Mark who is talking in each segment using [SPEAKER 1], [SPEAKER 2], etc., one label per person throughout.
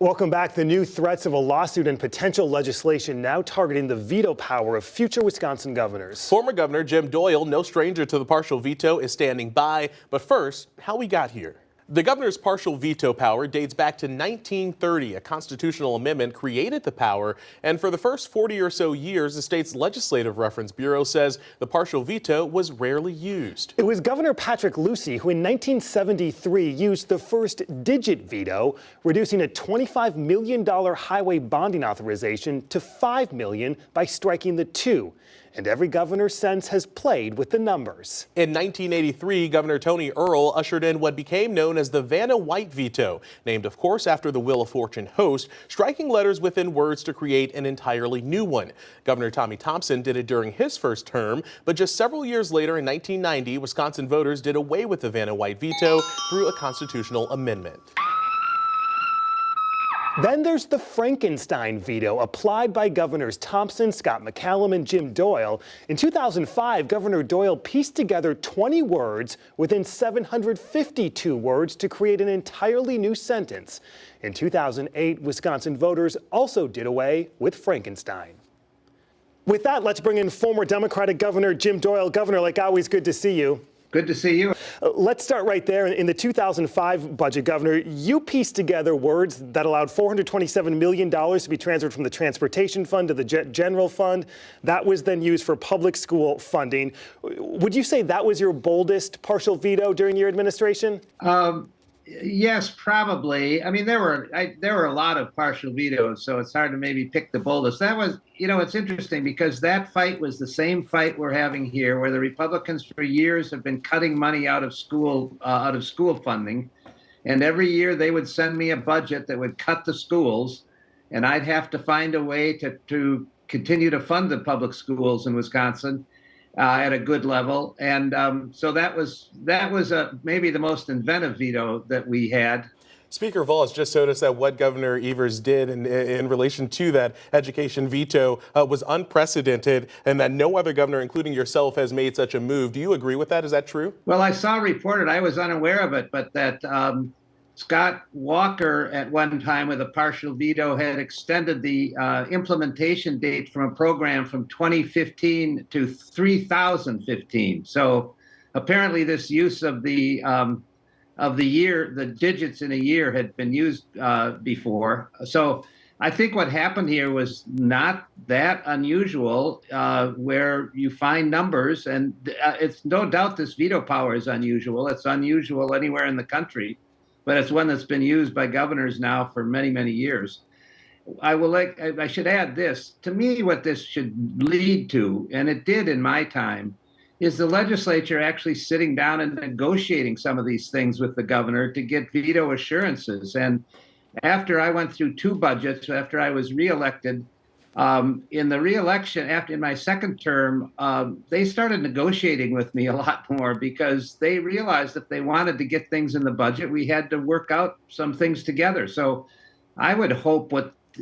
[SPEAKER 1] Welcome back. The new threats of a lawsuit and potential legislation now targeting the veto power of future Wisconsin governors.
[SPEAKER 2] Former Governor Jim Doyle, no stranger to the partial veto, is standing by. But first, how we got here. The governor's partial veto power dates back to 1930. A constitutional amendment created the power, and for the first 40 or so years, the state's Legislative Reference Bureau says the partial veto was rarely used.
[SPEAKER 1] It was Governor Patrick Lucey who in 1973 used the first digit veto, reducing a $25 million highway bonding authorization to $5 million by striking the 2. And every governor since has played with the numbers.
[SPEAKER 2] In 1983, Governor Tony Earl ushered in what became known as the Vanna White veto, named, of course, after the Wheel of Fortune host, striking letters within words to create an entirely new one. Governor Tommy Thompson did it during his first term, but just several years later in 1990, Wisconsin voters did away with the Vanna White veto through a constitutional amendment.
[SPEAKER 1] Then there's the Frankenstein veto applied by Governors Thompson, Scott McCallum, and Jim Doyle. In 2005, Governor Doyle pieced together 20 words within 752 words to create an entirely new sentence. In 2008, Wisconsin voters also did away with Frankenstein. With that, let's bring in former Democratic Governor Jim Doyle. Governor, like always, good to see you.
[SPEAKER 3] Good to see you.
[SPEAKER 1] Let's start right there. In the 2005 budget, Governor, you pieced together words that allowed $427 million to be transferred from the Transportation Fund to the General Fund. That was then used for public school funding. Would you say that was your boldest partial veto during your administration?
[SPEAKER 3] Yes, probably. I mean, there were a lot of partial vetoes, so it's hard to maybe pick the boldest. That was, it's interesting because that fight was the same fight we're having here, where the Republicans for years have been cutting money out of school funding, and every year they would send me a budget that would cut the schools, and I'd have to find a way to continue to fund the public schools in Wisconsin. At a good level, and so that was maybe the most inventive veto that we had.
[SPEAKER 2] Speaker Valls just noticed that what Governor Evers did in relation to that education veto was unprecedented, and that no other governor, including yourself, has made such a move. Do you agree with that? Is that true?
[SPEAKER 3] Well, I saw reported, I was unaware of it, but that Scott Walker at one time with a partial veto had extended the implementation date from a program from 2015 to 3015. So apparently this use of the year, the digits in a year had been used before. So I think what happened here was not that unusual, where you find numbers, and it's no doubt this veto power is unusual. It's unusual anywhere in the country, but it's one that's been used by governors now for many, many years. I should add this. To me, what this should lead to, and it did in my time, is the legislature actually sitting down and negotiating some of these things with the governor to get veto assurances. And after I went through 2 budgets, after I was reelected, in the reelection, in my second term, they started negotiating with me a lot more because they realized if they wanted to get things in the budget, we had to work out some things together. So I would hope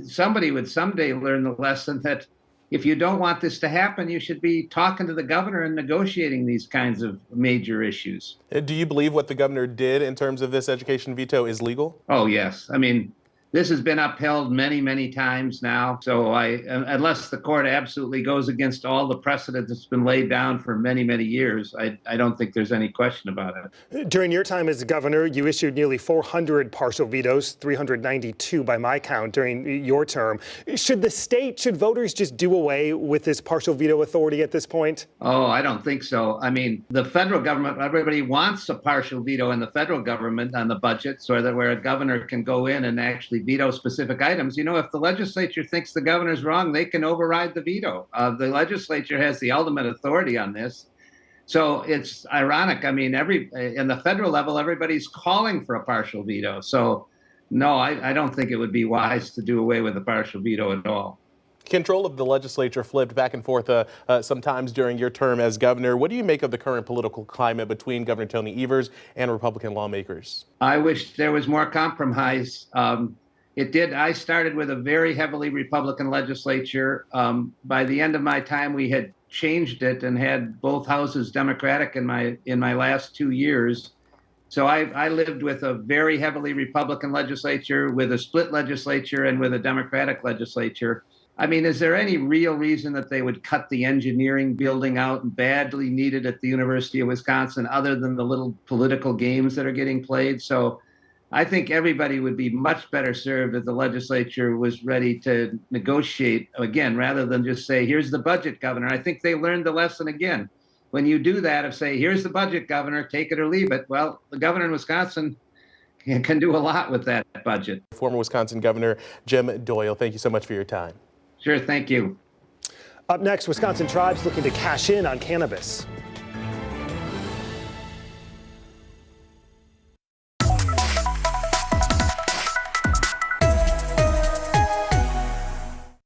[SPEAKER 3] somebody would someday learn the lesson that if you don't want this to happen, you should be talking to the governor and negotiating these kinds of major issues.
[SPEAKER 2] Do you believe what the governor did in terms of this education veto is legal?
[SPEAKER 3] Oh, yes. I mean, this has been upheld many, many times now. So unless the court absolutely goes against all the precedent that's been laid down for many, many years, I don't think there's any question about it.
[SPEAKER 1] During your time as governor, you issued nearly 400 partial vetoes, 392 by my count during your term. Should voters just do away with this partial veto authority at this point?
[SPEAKER 3] Oh, I don't think so. I mean, the federal government, everybody wants a partial veto in the federal government on the budget, so that where a governor can go in and actually veto specific items. If the legislature thinks the governor's wrong, they can override the veto. The legislature has the ultimate authority on this. So it's ironic. I mean, in the federal level, everybody's calling for a partial veto. So no, I don't think it would be wise to do away with a partial veto at all.
[SPEAKER 2] Control of the legislature flipped back and forth sometimes during your term as governor. What do you make of the current political climate between Governor Tony Evers and Republican lawmakers?
[SPEAKER 3] I wish there was more compromise. I started with a very heavily Republican legislature. By the end of my time, we had changed it and had both houses Democratic in my last 2 years. So I lived with a very heavily Republican legislature, with a split legislature, and with a Democratic legislature. I mean, is there any real reason that they would cut the engineering building out and badly needed at the University of Wisconsin, other than the little political games that are getting played? So I think everybody would be much better served if the legislature was ready to negotiate again, rather than just say, here's the budget, Governor. I think they learned the lesson again. When you do that, of say, here's the budget, Governor, take it or leave it, well, the governor in Wisconsin can do a lot with that budget.
[SPEAKER 2] Former Wisconsin Governor Jim Doyle, thank you so much for your time.
[SPEAKER 3] Sure, thank you.
[SPEAKER 1] Up next, Wisconsin tribes looking to cash in on cannabis.